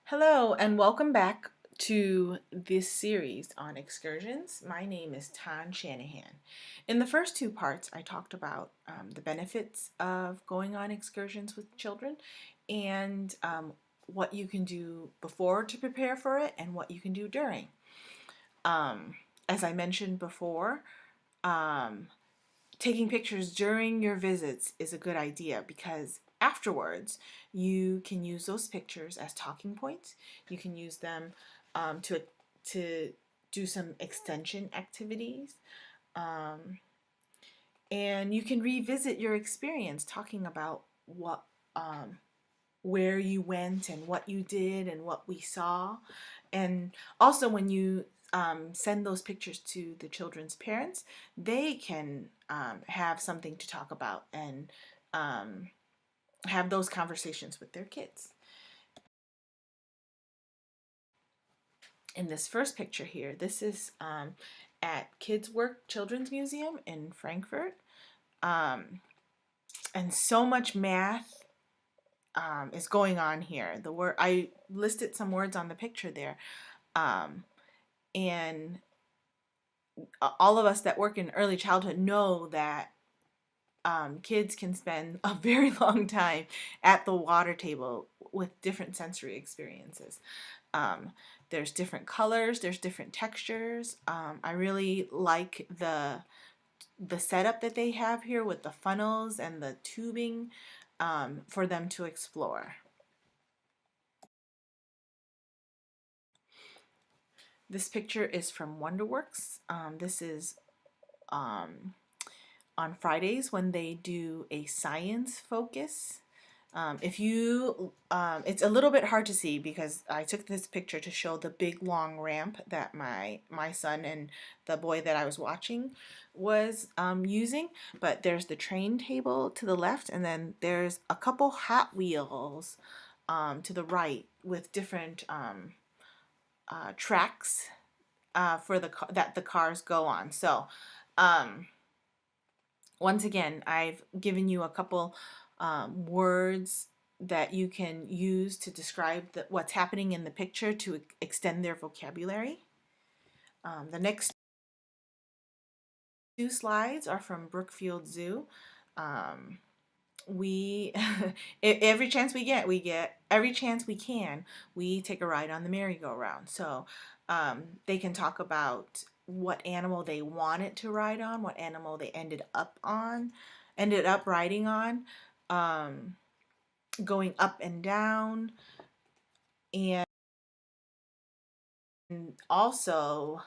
Hello and welcome back to this series on excursions. My name is Tan Shanahan. In the first two parts, I talked about the benefits of going on excursions with children and what you can do before to prepare for it and what you can do during. As I mentioned before, um, taking pictures during your visits is a good idea because afterwards you can use those pictures as talking points. You can use them to do some extension activities, um, and you can revisit your experience talking about what where you went and what you did and what we saw. And also, when you send those pictures to the children's parents, they can have something to talk about and um, have those conversations with their kids. In this first picture here, this is at Kids Work Children's Museum in Frankfurt. And so much math is going on here. The word I listed some words on the picture there, and all of us that work in early childhood know that kids can spend a very long time at the water table with different sensory experiences. Um, there's different colors, there's different textures. I really like the setup that they have here with the funnels and the tubing for them to explore. This picture is from Wonderworks. This is on Fridays when they do a science focus. It's a little bit hard to see because I took this picture to show the big long ramp that my son and the boy that I was watching was using. But there's the train table to the left, and then there's a couple Hot Wheels to the right with different tracks for that the cars go on. So. Once again, I've given you a couple words that you can use to describe what's happening in the picture to extend their vocabulary. The next two slides are from Brookfield Zoo. We every chance every chance we can, we take a ride on the merry-go-round. So they can talk about what animal they wanted to ride on, what animal they ended up riding on, going up and down, and also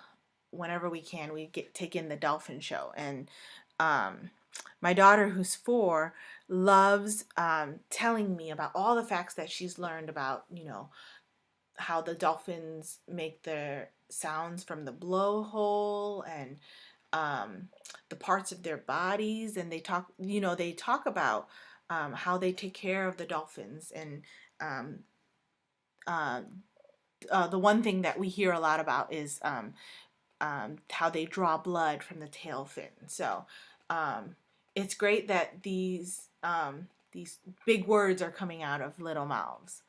whenever we can, we take in the dolphin show. And my daughter, who's 4, loves telling me about all the facts that she's learned about, how the dolphins make their sounds from the blowhole and the parts of their bodies. And they talk about how they take care of the dolphins. And uh, the one thing that we hear a lot about is how they draw blood from the tail fin. So it's great that these big words are coming out of little mouths.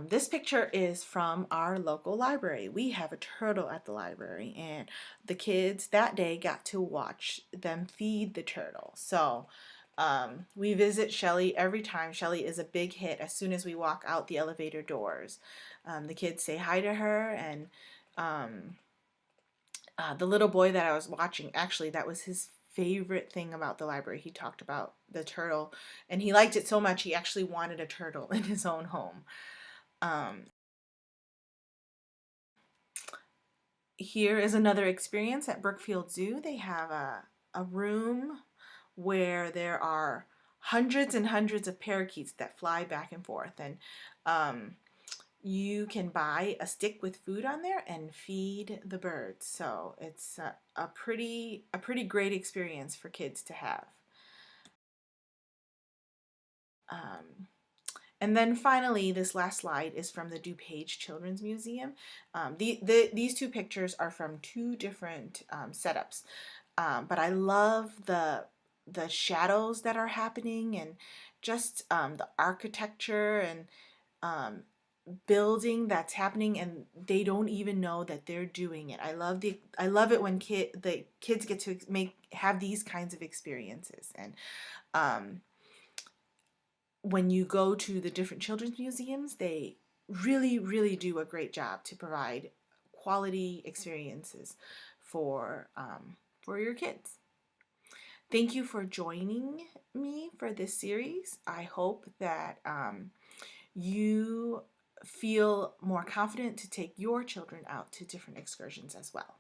This picture is from our local library. We have a turtle at the library, and the kids that day got to watch them feed the turtle. So we visit Shelly every time. Shelly is a big hit as soon as we walk out the elevator doors. The kids say hi to her, and the little boy that I was watching, actually, that was his favorite thing about the library. He talked about the turtle, and he liked it so much he actually wanted a turtle in his own home. Here is another experience at Brookfield Zoo. They have a room where there are hundreds and hundreds of parakeets that fly back and forth, and you can buy a stick with food on there and feed the birds. So it's a pretty great experience for kids to have. And then finally, this last slide is from the DuPage Children's Museum. These two pictures are from two different setups, but I love the shadows that are happening, and just the architecture and um, building that's happening, and they don't even know that they're doing it. I love it when the kids get to have these kinds of experiences. And um, when you go to the different children's museums, they really do a great job to provide quality experiences for your kids. Thank you for joining me for this series. I hope that you feel more confident to take your children out to different excursions as well.